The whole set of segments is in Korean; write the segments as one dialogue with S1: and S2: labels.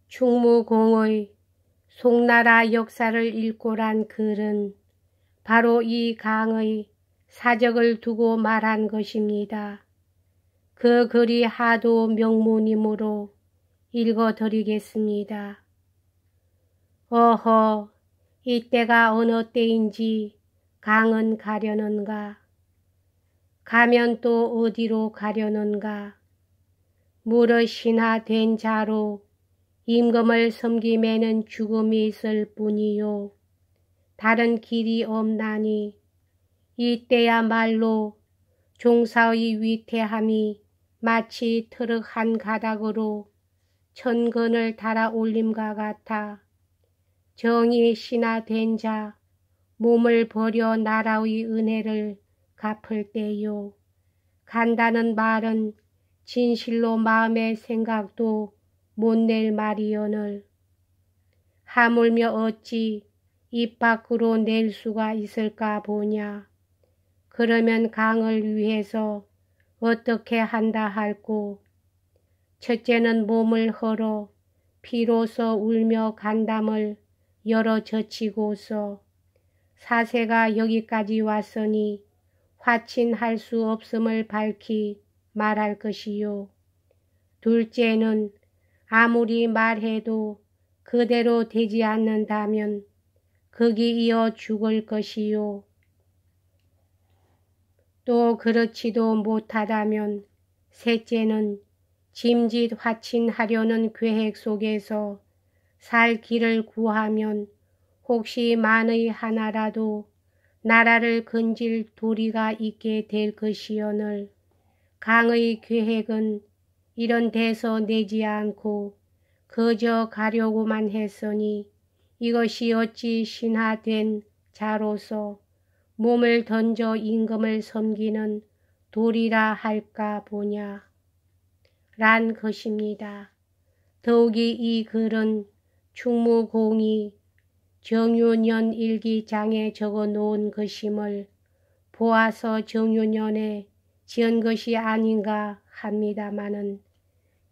S1: 충무공의 송나라 역사를 읽고란 글은 바로 이 강의 사적을 두고 말한 것입니다. 그 글이 하도 명문이므로 읽어드리겠습니다. 어허, 이때가 어느 때인지 강은 가려는가? 가면 또 어디로 가려는가? 무릇이나 된 자로 임금을 섬김에는 죽음이 있을 뿐이요. 다른 길이 없나니 이때야말로 종사의 위태함이 마치 트럭 한 가닥으로 천근을 달아 올림과 같아 정의 신하 된 자 몸을 버려 나라의 은혜를 갚을 때요. 간다는 말은 진실로 마음의 생각도 못 낼 말이오늘 하물며 어찌 입 밖으로 낼 수가 있을까 보냐. 그러면 강을 위해서 어떻게 한다 할꼬. 첫째는 몸을 헐어 피로써 울며 간담을 열어 젖히고서 사세가 여기까지 왔으니 화친할 수 없음을 밝히 말할 것이요. 둘째는 아무리 말해도 그대로 되지 않는다면 극이 이어 죽을 것이요. 또 그렇지도 못하다면 셋째는 짐짓 화친하려는 계획 속에서 살 길을 구하면 혹시 만의 하나라도 나라를 건질 도리가 있게 될 것이오늘 강의 계획은 이런 데서 내지 않고 그저 가려고만 했으니 이것이 어찌 신하된 자로서 몸을 던져 임금을 섬기는 도리라 할까 보냐. 란 것입니다. 더욱이 이 글은 충무공이 정유년 일기장에 적어 놓은 것임을 보아서 정유년에 지은 것이 아닌가 합니다마는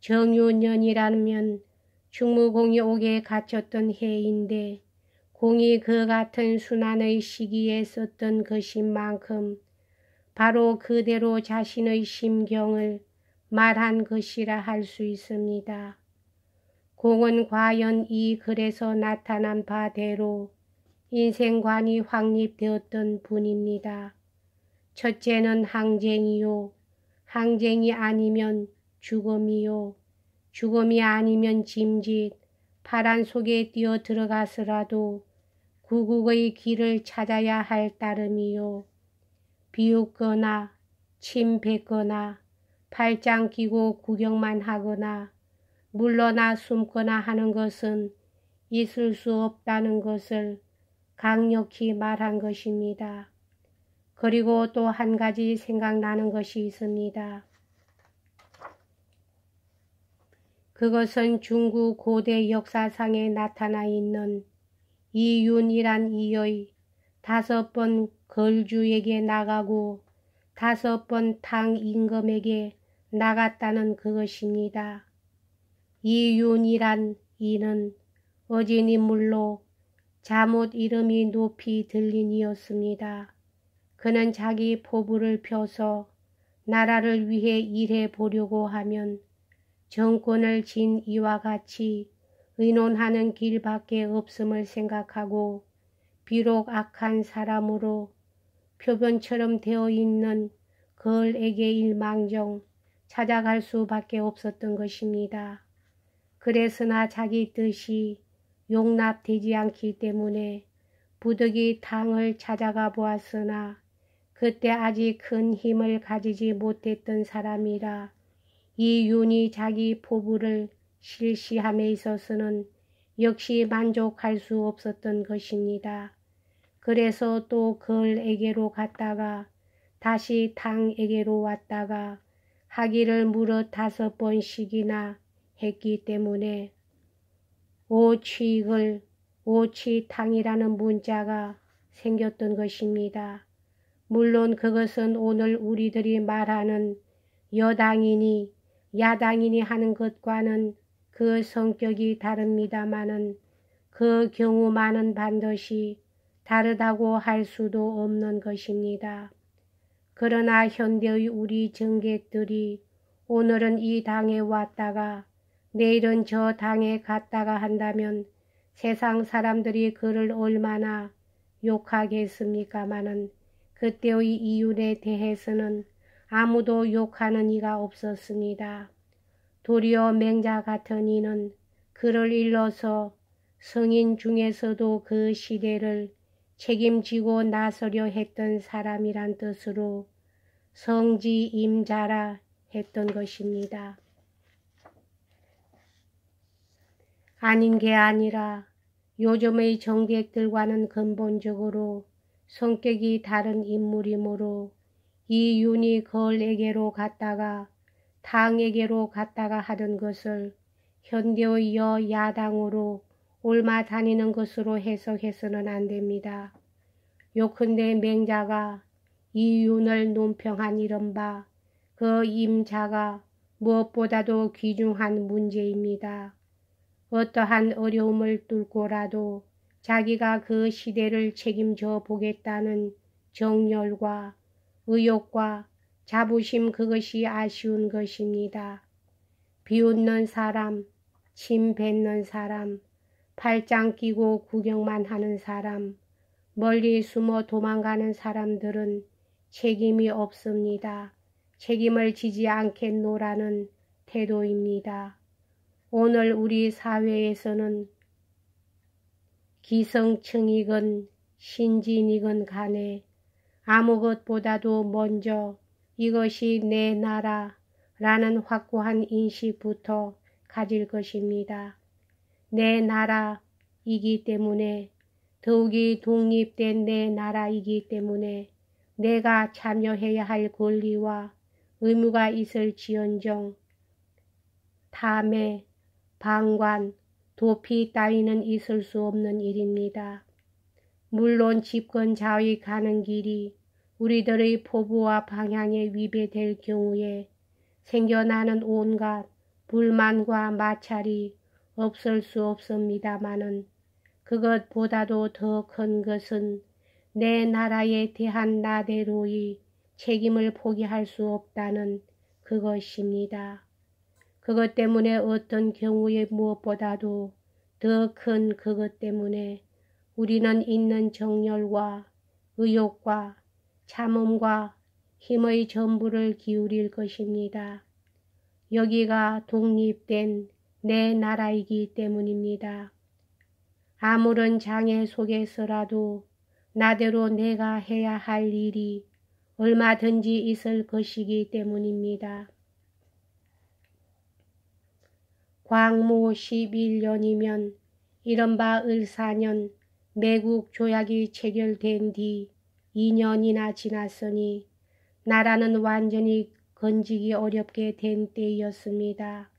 S1: 정유년이라면 충무공이 옥에 갇혔던 해인데 공이 그 같은 순환의 시기에 썼던 것인 만큼 바로 그대로 자신의 심경을 말한 것이라 할 수 있습니다. 공은 과연 이 글에서 나타난 바대로 인생관이 확립되었던 분입니다. 첫째는 항쟁이요. 항쟁이 아니면 죽음이요. 죽음이 아니면 짐짓, 파란 속에 뛰어 들어가서라도 구국의 길을 찾아야 할 따름이요. 비웃거나 침 뱉거나 팔짱 끼고 구경만 하거나 물러나 숨거나 하는 것은 있을 수 없다는 것을 강력히 말한 것입니다. 그리고 또 한 가지 생각나는 것이 있습니다. 그것은 중국 고대 역사상에 나타나 있는 이윤이란 이의 5번 걸주에게 나가고 5번 탕 임금에게 나갔다는 그것입니다. 이윤이란 이는 어진 인물로 잘못 이름이 높이 들린 이였습니다. 그는 자기 포부를 펴서 나라를 위해 일해 보려고 하면 정권을 진 이와 같이 의논하는 길밖에 없음을 생각하고 비록 악한 사람으로 표변처럼 되어 있는 걸에게 일망정 찾아갈 수밖에 없었던 것입니다. 그랬으나 자기 뜻이 용납되지 않기 때문에 부득이 탕을 찾아가 보았으나 그때 아직 큰 힘을 가지지 못했던 사람이라 이 윤이 자기 포부를 실시함에 있어서는 역시 만족할 수 없었던 것입니다. 그래서 또 걸에게로 갔다가 다시 탕에게로 왔다가 하기를 무릇 5번씩이나 했기 때문에 오취글, 오취탕이라는 문자가 생겼던 것입니다. 물론 그것은 오늘 우리들이 말하는 여당이니 야당이니 하는 것과는 그 성격이 다릅니다마는 그 경우만은 반드시 다르다고 할 수도 없는 것입니다. 그러나 현대의 우리 정객들이 오늘은 이 당에 왔다가 내일은 저 당에 갔다가 한다면 세상 사람들이 그를 얼마나 욕하겠습니까마는 그때의 이윤에 대해서는 아무도 욕하는 이가 없었습니다. 도리어 맹자 같은 이는 그를 일러서 성인 중에서도 그 시대를 책임지고 나서려 했던 사람이란 뜻으로 성지임자라 했던 것입니다. 아닌 게 아니라 요즘의 정객들과는 근본적으로 성격이 다른 인물이므로 이 윤이 걸에게로 갔다가 당에게로 갔다가 하던 것을 현대의 여야당으로 옮아 다니는 것으로 해석해서는 안 됩니다. 요컨대 맹자가 이 윤을 논평한 이른바 그 임자가 무엇보다도 귀중한 문제입니다. 어떠한 어려움을 뚫고라도 자기가 그 시대를 책임져 보겠다는 정열과 의욕과 자부심, 그것이 아쉬운 것입니다. 비웃는 사람, 침 뱉는 사람, 팔짱 끼고 구경만 하는 사람, 멀리 숨어 도망가는 사람들은 책임이 없습니다. 책임을 지지 않겠노라는 태도입니다. 오늘 우리 사회에서는 기성층이건 신진이건 간에 아무 것보다도 먼저 이것이 내 나라라는 확고한 인식부터 가질 것입니다. 내 나라이기 때문에, 더욱이 독립된 내 나라이기 때문에 내가 참여해야 할 권리와 의무가 있을지언정 탐해, 방관, 도피 따위는 있을 수 없는 일입니다. 물론 집권자의 가는 길이 우리들의 포부와 방향에 위배될 경우에 생겨나는 온갖 불만과 마찰이 없을 수 없습니다마는 그것보다도 더 큰 것은 내 나라에 대한 나대로의 책임을 포기할 수 없다는 그것입니다. 그것 때문에 어떤 경우에 무엇보다도 더 큰 그것 때문에 우리는 있는 정열과 의욕과 참음과 힘의 전부를 기울일 것입니다. 여기가 독립된 내 나라이기 때문입니다. 아무런 장애 속에서라도 나대로 내가 해야 할 일이 얼마든지 있을 것이기 때문입니다. 광무 11년이면 이른바 을사년 매국 조약이 체결된 뒤 2년이나 지났으니 나라는 완전히 건지기 어렵게 된 때였습니다.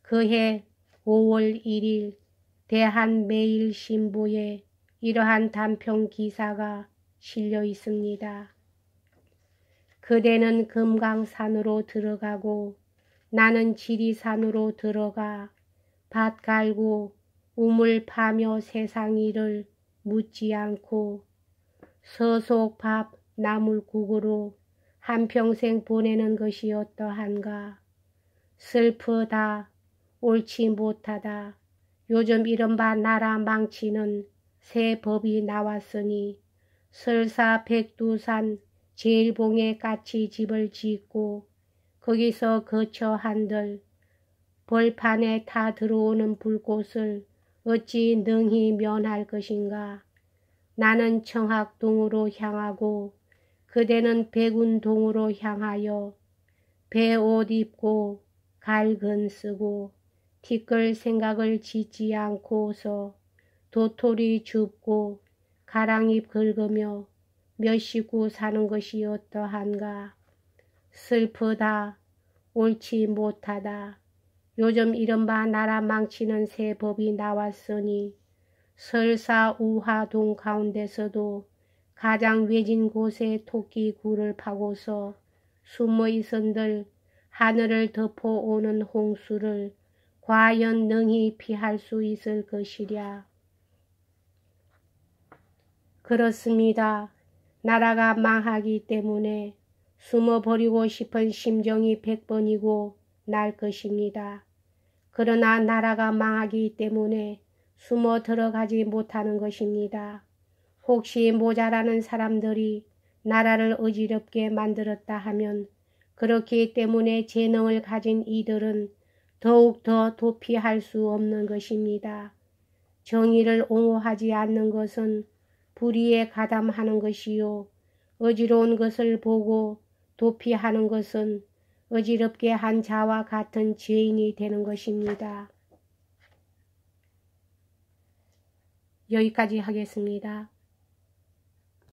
S1: 그해 5월 1일 대한매일신보에 이러한 단편 기사가 실려 있습니다. 그대는 금강산으로 들어가고 나는 지리산으로 들어가 밭 갈고 우물 파며 세상 일을 묻지 않고 서속 밥 나물국으로 한평생 보내는 것이 어떠한가. 슬프다, 옳지 못하다. 요즘 이른바 나라 망치는 새 법이 나왔으니 설사 백두산 제일봉에 까치 집을 짓고 거기서 거처 한들 벌판에 타 들어오는 불꽃을 어찌 능히 면할 것인가. 나는 청학동으로 향하고 그대는 백운동으로 향하여 배옷 입고 갈근 쓰고 티끌 생각을 짓지 않고서 도토리 줍고 가랑잎 긁으며 몇 식구 사는 것이 어떠한가. 슬프다, 옳지 못하다. 요즘 이른바 나라 망치는 새 법이 나왔으니 설사 우하동 가운데서도 가장 외진 곳에 토끼 굴을 파고서 숨어 있은들 하늘을 덮어오는 홍수를 과연 능히 피할 수 있을 것이랴. 그렇습니다. 나라가 망하기 때문에 숨어버리고 싶은 심정이 100번이고 날 것입니다. 그러나 나라가 망하기 때문에 숨어 들어가지 못하는 것입니다. 혹시 모자라는 사람들이 나라를 어지럽게 만들었다 하면 그렇기 때문에 재능을 가진 이들은 더욱더 도피할 수 없는 것입니다. 정의를 옹호하지 않는 것은 불의에 가담하는 것이요. 어지러운 것을 보고 도피하는 것은 어지럽게 한 자와 같은 죄인이 되는 것입니다. 여기까지 하겠습니다.